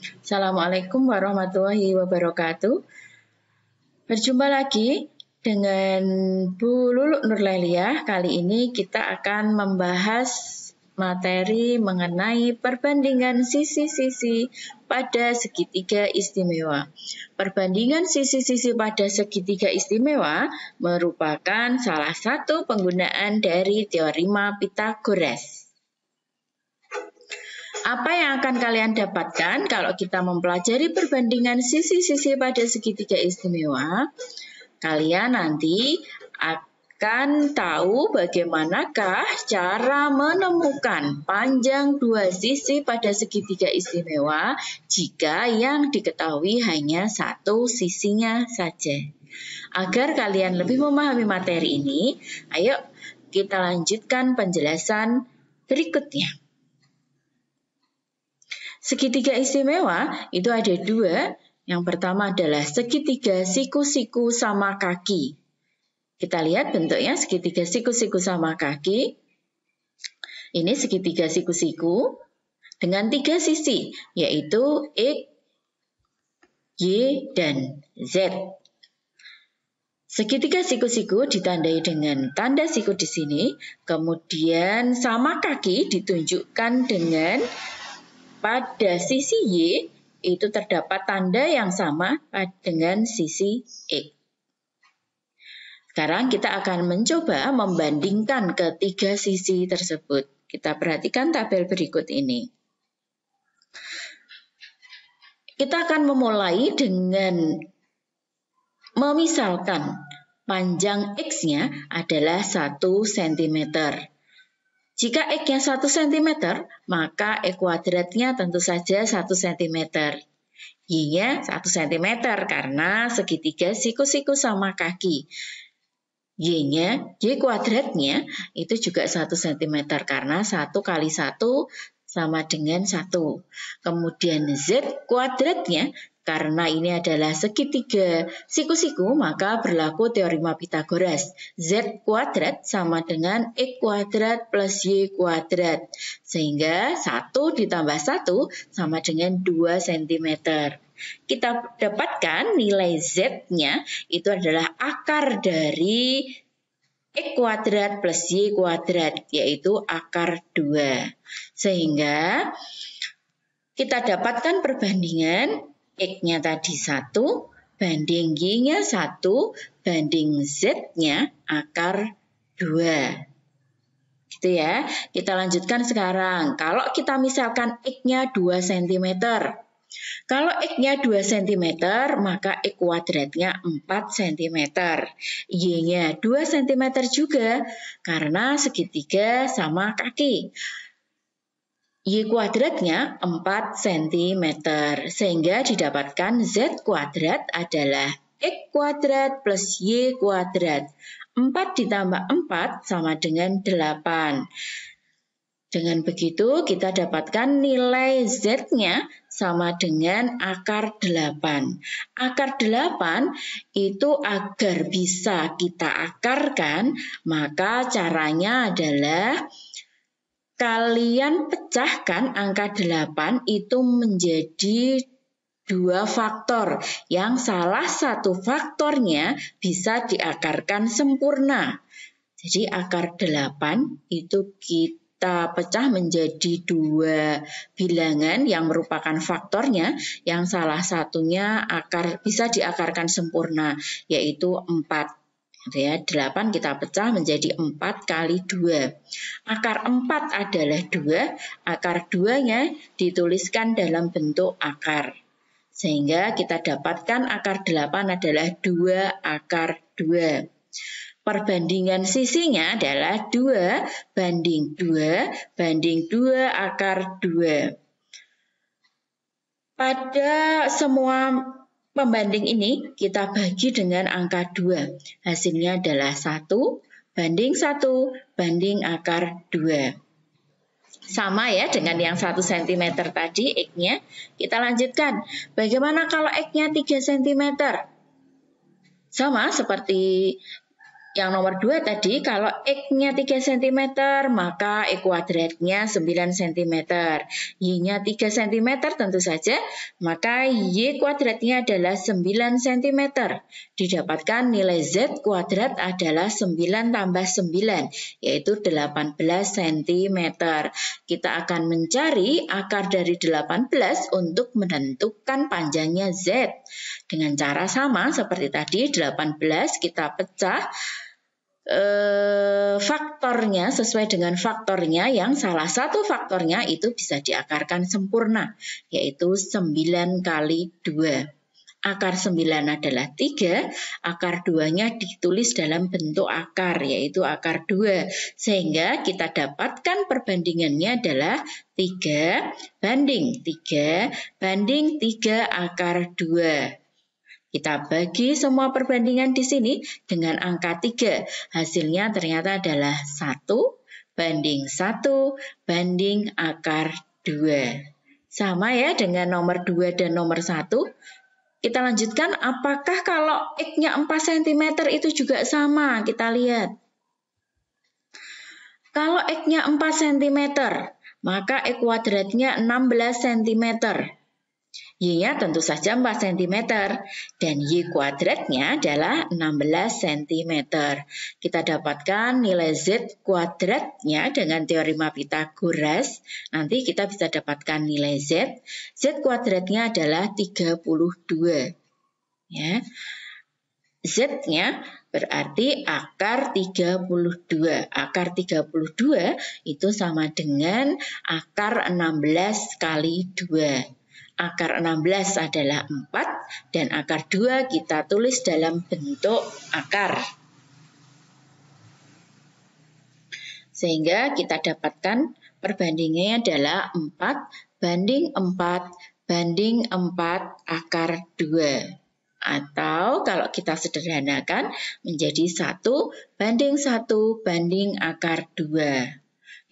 Assalamualaikum warahmatullahi wabarakatuh. Berjumpa lagi dengan Bu Luluk Nurleliah. Kali ini kita akan membahas materi mengenai perbandingan sisi-sisi pada segitiga istimewa. Perbandingan sisi-sisi pada segitiga istimewa merupakan salah satu penggunaan dari teorema Pythagoras. Apa yang akan kalian dapatkan kalau kita mempelajari perbandingan sisi-sisi pada segitiga istimewa? Kalian nanti akan tahu bagaimanakah cara menemukan panjang dua sisi pada segitiga istimewa jika yang diketahui hanya satu sisinya saja. Agar kalian lebih memahami materi ini, ayo kita lanjutkan penjelasan berikutnya. Segitiga istimewa itu ada dua. Yang pertama adalah segitiga siku-siku sama kaki. Kita lihat bentuknya segitiga siku-siku sama kaki. Ini segitiga siku-siku dengan tiga sisi, yaitu X, Y, dan Z. Segitiga siku-siku ditandai dengan tanda siku di sini, kemudian sama kaki ditunjukkan dengan pada sisi Y itu terdapat tanda yang sama dengan sisi X. Sekarang kita akan mencoba membandingkan ketiga sisi tersebut. Kita perhatikan tabel berikut ini. Kita akan memulai dengan memisalkan panjang X-nya adalah 1 cm. Jika X-nya 1 cm, maka X kuadratnya tentu saja 1 cm. Y-nya 1 cm karena segitiga siku-siku sama kaki. Y-nya, Y kuadratnya itu juga 1 cm karena 1 kali 1 sama dengan 1. Kemudian Z kuadratnya, karena ini adalah segitiga siku-siku, maka berlaku teorema Pythagoras. Z kuadrat sama dengan X kuadrat plus Y kuadrat. Sehingga 1 ditambah 1 sama dengan 2 cm. Kita dapatkan nilai Z-nya itu adalah akar dari X kuadrat plus Y kuadrat, yaitu akar 2. Sehingga kita dapatkan perbandingan X-nya tadi 1, banding Y-nya 1, banding Z-nya akar 2. Gitu ya. Kita lanjutkan sekarang. Kalau kita misalkan X-nya 2 cm. Kalau X-nya 2 cm, maka X kuadratnya 4 cm. Y-nya 2 cm juga, karena segitiga sama kaki. Y kuadratnya 4 cm, sehingga didapatkan Z kuadrat adalah X kuadrat plus Y kuadrat. 4 ditambah 4 sama dengan 8. Dengan begitu kita dapatkan nilai Z-nya sama dengan akar 8. Akar 8 itu agar bisa kita akarkan, maka caranya adalah kalian pecahkan angka 8 itu menjadi 2 faktor. Yang salah satu faktornya bisa diakarkan sempurna. Jadi akar 8 itu kita pecah menjadi 2 bilangan yang merupakan faktornya. Yang salah satunya bisa diakarkan sempurna, yaitu 4. Ya, 8 kita pecah menjadi 4 kali 2. Akar 4 adalah 2, akar 2-nya dituliskan dalam bentuk akar. Sehingga kita dapatkan akar 8 adalah 2 akar 2. Perbandingan sisinya adalah 2 banding 2 banding 2 akar 2. Pada semua pembanding ini kita bagi dengan angka 2. Hasilnya adalah 1 banding 1 banding akar 2. Sama ya dengan yang 1 cm tadi X-nya. Kita lanjutkan. Bagaimana kalau X-nya 3 cm? Sama seperti Yang nomor 2 tadi, kalau X-nya 3 cm, maka Y kuadratnya 9 cm. Y-nya 3 cm tentu saja, maka Y kuadratnya adalah 9 cm. Didapatkan nilai Z kuadrat adalah 9 tambah 9, yaitu 18 cm. Kita akan mencari akar dari 18 untuk menentukan panjangnya Z. Dengan cara sama seperti tadi, 18 kita pecah faktornya sesuai dengan faktornya, yang salah satu faktornya itu bisa diakarkan sempurna, yaitu 9 kali 2. Akar 9 adalah 3, akar 2-nya ditulis dalam bentuk akar, yaitu akar 2. Sehingga kita dapatkan perbandingannya adalah 3 banding 3 banding 3 akar 2. Kita bagi semua perbandingan di sini dengan angka 3. Hasilnya ternyata adalah 1 banding 1 banding akar 2. Sama ya dengan nomor 2 dan nomor 1. Kita lanjutkan, apakah kalau X-nya 4 cm itu juga sama? Kita lihat. Kalau X-nya 4 cm, maka Y kuadratnya 16 cm. Y-nya tentu saja 4 cm dan Y kuadratnya adalah 16 cm. Kita dapatkan nilai Z kuadratnya dengan teorema Pythagoras. Nanti kita bisa dapatkan nilai Z. Z kuadratnya adalah 32. Ya. Z-nya berarti akar 32. Akar 32 itu sama dengan akar 16 kali 2. Akar 16 adalah 4 dan akar 2 kita tulis dalam bentuk akar. Sehingga kita dapatkan perbandingannya adalah 4 banding 4 banding 4 akar 2. Atau kalau kita sederhanakan menjadi 1 banding 1 banding akar 2.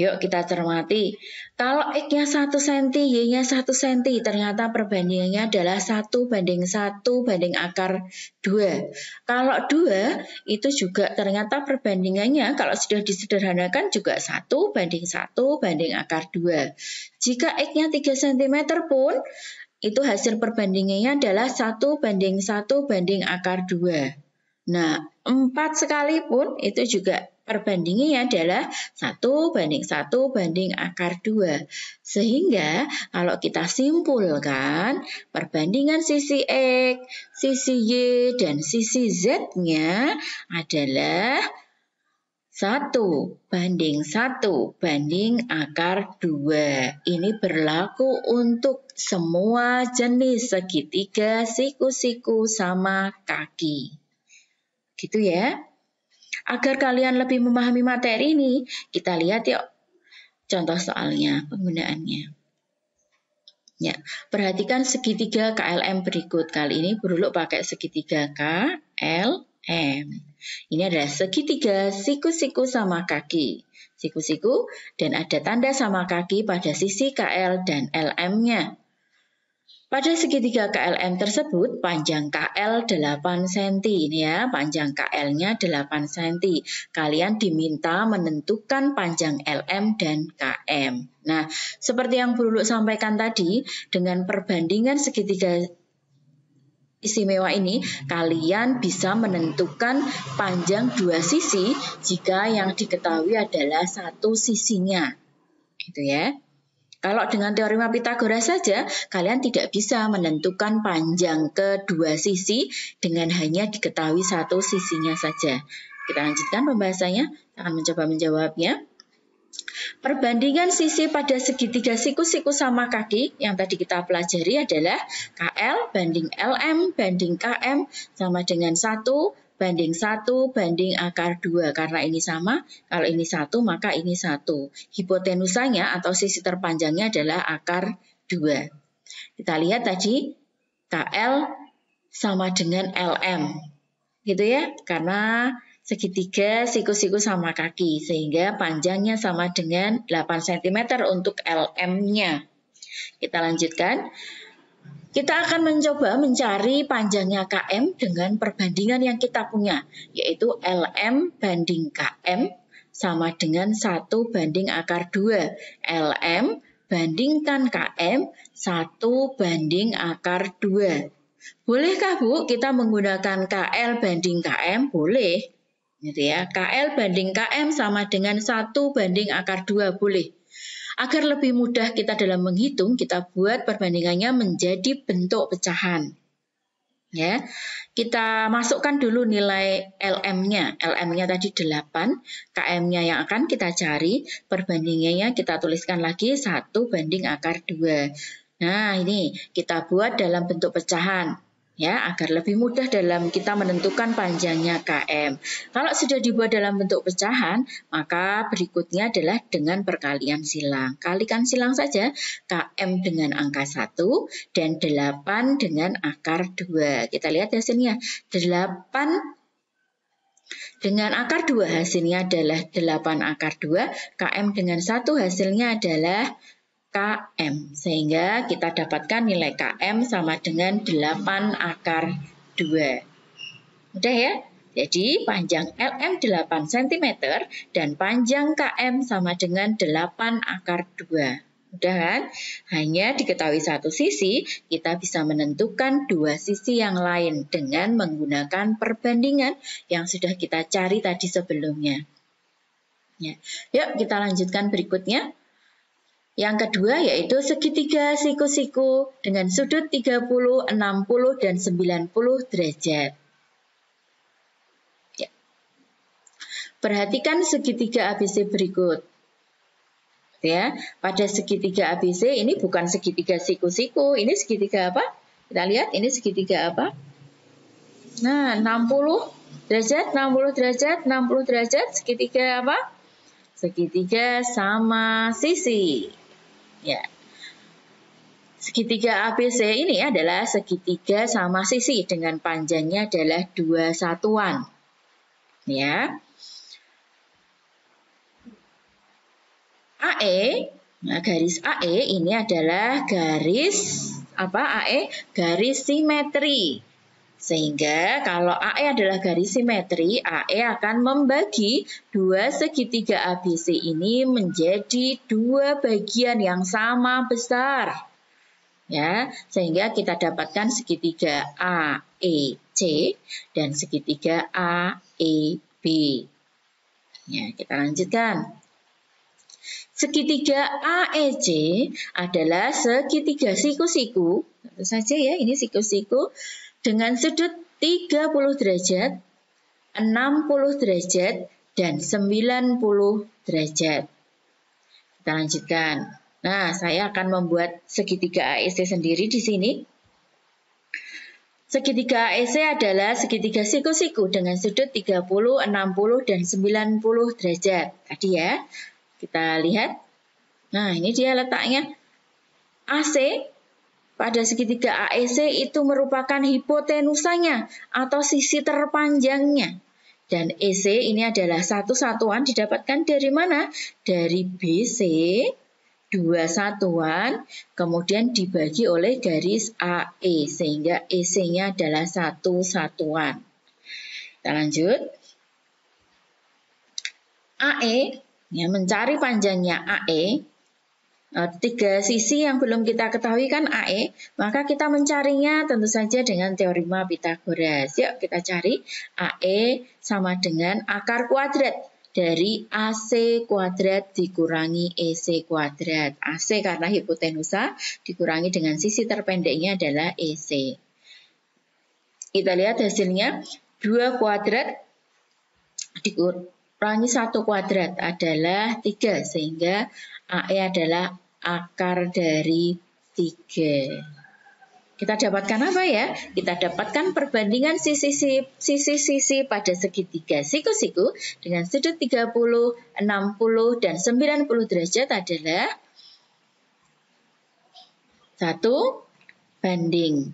Yuk kita cermati. Kalau X-nya 1 cm, Y-nya 1 cm, ternyata perbandingannya adalah 1 banding 1 banding akar 2. Kalau 2, itu juga ternyata perbandingannya kalau sudah disederhanakan juga 1 banding 1 banding akar 2. Jika X-nya 3 cm pun, itu hasil perbandingannya adalah 1 banding 1 banding akar 2. Nah, 4 sekalipun itu juga perbandingannya adalah 1 banding 1 banding akar 2. Sehingga kalau kita simpulkan perbandingan sisi X, sisi Y, dan sisi Z-nya adalah 1 banding 1 banding akar 2. Ini berlaku untuk semua jenis segitiga, siku-siku, sama kaki. Gitu ya. Agar kalian lebih memahami materi ini, kita lihat yuk contoh soalnya, penggunaannya. Ya, perhatikan segitiga KLM berikut. Kali ini Bruluk pakai segitiga KLM. Ini adalah segitiga siku-siku sama kaki. Siku-siku dan ada tanda sama kaki pada sisi KL dan LM-nya. Pada segitiga KLM tersebut, panjang KL 8 cm. Ini ya, panjang KL-nya 8 cm. Kalian diminta menentukan panjang LM dan KM. Nah, seperti yang Bruluk sampaikan tadi, dengan perbandingan segitiga istimewa ini, kalian bisa menentukan panjang dua sisi jika yang diketahui adalah satu sisinya. Gitu ya. Kalau dengan teorema Pythagoras saja, kalian tidak bisa menentukan panjang kedua sisi dengan hanya diketahui satu sisinya saja. Kita lanjutkan pembahasannya, akan mencoba menjawabnya. Perbandingan sisi pada segitiga siku-siku sama kaki yang tadi kita pelajari adalah KL banding LM banding KM sama dengan 1 banding 1 banding akar 2. Karena ini sama, kalau ini 1 maka ini 1. Hipotenusanya atau sisi terpanjangnya adalah akar 2. Kita lihat tadi KL sama dengan LM. Gitu ya, karena segitiga siku-siku sama kaki, sehingga panjangnya sama dengan 8 cm untuk LM-nya. Kita lanjutkan. Kita akan mencoba mencari panjangnya KM dengan perbandingan yang kita punya, yaitu LM banding KM sama dengan 1 banding akar 2. LM bandingkan KM 1 banding akar 2. Bolehkah Bu kita menggunakan KL banding KM? Boleh. Gitu ya. KL banding KM sama dengan 1 banding akar 2, boleh. Agar lebih mudah kita dalam menghitung, kita buat perbandingannya menjadi bentuk pecahan. Ya, kita masukkan dulu nilai LM-nya. LM-nya tadi 8, KM-nya yang akan kita cari, perbandingannya kita tuliskan lagi 1 banding akar 2. Nah, ini kita buat dalam bentuk pecahan. Ya, agar lebih mudah dalam kita menentukan panjangnya KM. Kalau sudah dibuat dalam bentuk pecahan, maka berikutnya adalah dengan perkalian silang. Kalikan silang saja KM dengan angka 1 dan 8 dengan akar 2. Kita lihat hasilnya. 8 dengan akar 2 hasilnya adalah 8 akar 2. KM dengan 1 hasilnya adalah KM, sehingga kita dapatkan nilai KM sama dengan 8 akar 2. Mudah ya? Jadi panjang LM 8 cm dan panjang KM sama dengan 8 akar 2. Mudah kan? Hanya diketahui satu sisi, kita bisa menentukan dua sisi yang lain dengan menggunakan perbandingan yang sudah kita cari tadi sebelumnya. Ya. Yuk kita lanjutkan berikutnya. Yang kedua yaitu segitiga siku-siku dengan sudut 30, 60, dan 90 derajat. Ya. Perhatikan segitiga ABC berikut. Ya, pada segitiga ABC ini bukan segitiga siku-siku, ini segitiga apa? Kita lihat ini segitiga apa? Nah, 60 derajat, 60 derajat, 60 derajat, segitiga apa? Segitiga sama sisi. Ya. Segitiga ABC ini adalah segitiga sama sisi dengan panjangnya adalah 2 satuan. Ya. AE, nah garis AE ini adalah garis apa? AE garis simetri. Sehingga kalau AE adalah garis simetri, AE akan membagi dua segitiga ABC ini menjadi dua bagian yang sama besar. Ya, sehingga kita dapatkan segitiga AEC dan segitiga AEB. Ya, kita lanjutkan. Segitiga AEC adalah segitiga siku-siku. Tentu saja ya, ini siku-siku. Dengan sudut 30 derajat, 60 derajat, dan 90 derajat. Kita lanjutkan. Nah, saya akan membuat segitiga AEC sendiri di sini. Segitiga AEC adalah segitiga siku-siku dengan sudut 30, 60, dan 90 derajat. Tadi ya, kita lihat. Nah, ini dia letaknya. AC pada segitiga AEC itu merupakan hipotenusanya atau sisi terpanjangnya. Dan EC ini adalah satu satuan didapatkan dari mana? Dari BC, 2 satuan, kemudian dibagi oleh garis AE, sehingga EC-nya adalah 1 satuan. Kita lanjut. AE, ya, mencari panjangnya AE. Tiga sisi yang belum kita ketahui kan AE, maka kita mencarinya tentu saja dengan teorema Pythagoras. Yuk kita cari AE sama dengan akar kuadrat dari AC kuadrat dikurangi EC kuadrat. AC karena hipotenusa dikurangi dengan sisi terpendeknya adalah EC. Kita lihat hasilnya, 2 kuadrat dikurangi 1 kuadrat adalah 3, sehingga AE adalah akar dari 3. Kita dapatkan apa ya? Kita dapatkan perbandingan sisi-sisi pada segitiga siku-siku dengan sudut 30, 60, dan 90 derajat adalah 1 banding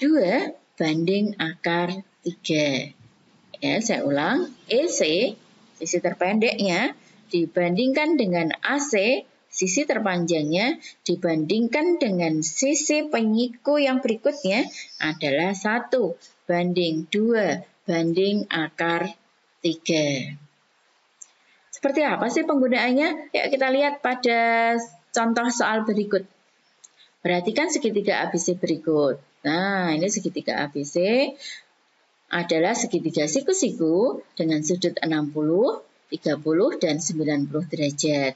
2 banding akar 3. Ya, saya ulang. EC, sisi terpendeknya, dibandingkan dengan AC, sisi terpanjangnya dibandingkan dengan sisi penyiku yang berikutnya adalah 1 banding 2 banding akar 3. Seperti apa sih penggunaannya? Yuk kita lihat pada contoh soal berikut. Perhatikan segitiga ABC berikut. Nah, ini segitiga ABC adalah segitiga siku-siku dengan sudut 60, 30, dan 90 derajat.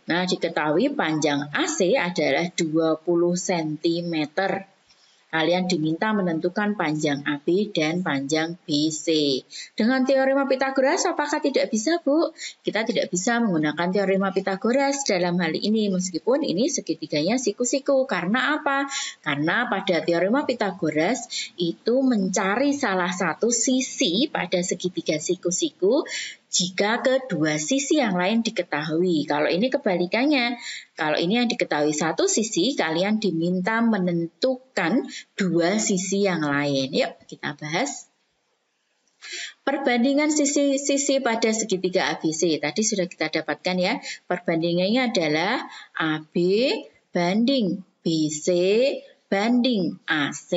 Nah, diketahui panjang AC adalah 20 cm. Kalian diminta menentukan panjang AB dan panjang BC. Dengan teorema Pythagoras, apakah tidak bisa, Bu? Kita tidak bisa menggunakan teorema Pythagoras dalam hal ini, meskipun ini segitiganya siku-siku. Karena apa? Karena pada teorema Pythagoras itu mencari salah satu sisi pada segitiga siku-siku jika kedua sisi yang lain diketahui. Kalau ini kebalikannya, kalau ini yang diketahui satu sisi, kalian diminta menentukan dua sisi yang lain. Yuk kita bahas. Perbandingan sisi-sisi pada segitiga ABC. Tadi sudah kita dapatkan ya. Perbandingannya adalah AB banding BC banding AC.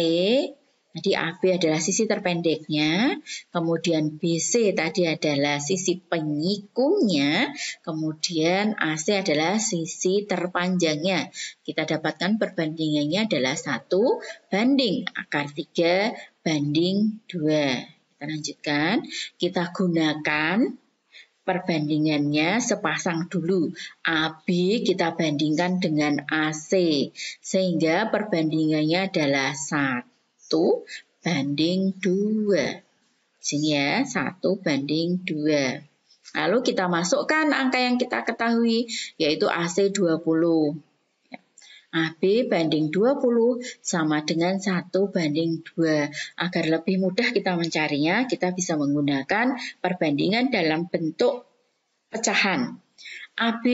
Jadi AB adalah sisi terpendeknya, kemudian BC tadi adalah sisi penyikunya, kemudian AC adalah sisi terpanjangnya. Kita dapatkan perbandingannya adalah 1 banding akar 3 banding 2. Kita lanjutkan, kita gunakan perbandingannya sepasang dulu. AB kita bandingkan dengan AC, sehingga perbandingannya adalah 1 banding 2. Sini ya, 1 banding 2. Lalu kita masukkan angka yang kita ketahui, yaitu AC 20. AB banding 20 sama dengan 1 banding 2. Agar lebih mudah kita mencarinya, kita bisa menggunakan perbandingan dalam bentuk pecahan. AB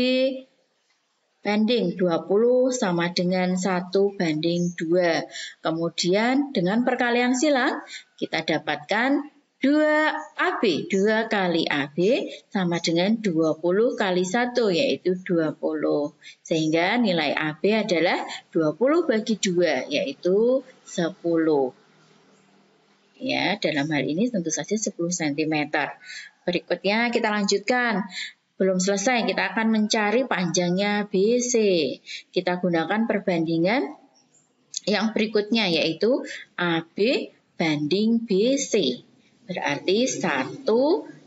banding 20 sama dengan 1 banding 2. Kemudian dengan perkalian silang kita dapatkan 2AB. 2 kali AB sama dengan 20 kali 1 yaitu 20. Sehingga nilai AB adalah 20 bagi 2 yaitu 10. Ya, dalam hal ini tentu saja 10 cm. Berikutnya kita lanjutkan. Belum selesai, kita akan mencari panjangnya BC. Kita gunakan perbandingan yang berikutnya, yaitu AB banding BC. Berarti 1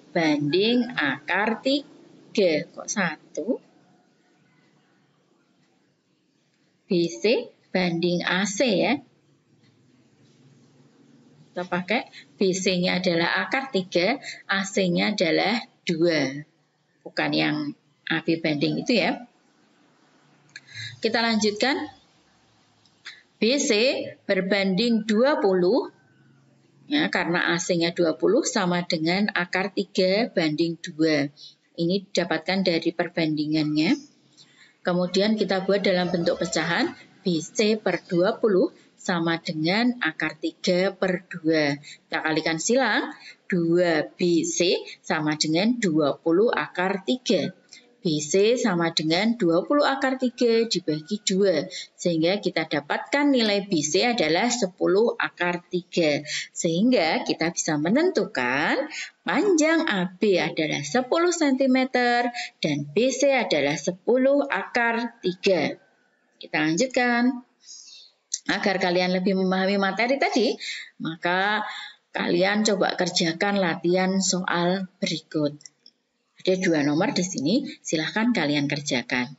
banding akar 3. Kok 1? BC banding AC ya. Kita pakai BC-nya adalah akar 3, AC-nya adalah 2. Bukan yang AB banding itu ya. Kita lanjutkan. BC berbanding 20. Ya, karena AC-nya 20 sama dengan akar 3 banding 2. Ini didapatkan dari perbandingannya. Kemudian kita buat dalam bentuk pecahan. BC per 20 sama dengan akar 3 per 2. Kita kalikan silang. 2BC sama dengan 20 akar 3. BC sama dengan 20 akar 3 dibagi 2. Sehingga kita dapatkan nilai BC adalah 10 akar 3. Sehingga kita bisa menentukan panjang AB adalah 10 cm dan BC adalah 10 akar 3. Kita lanjutkan. Agar kalian lebih memahami materi tadi, maka kalian coba kerjakan latihan soal berikut. Ada 2 nomor di sini, silahkan kalian kerjakan.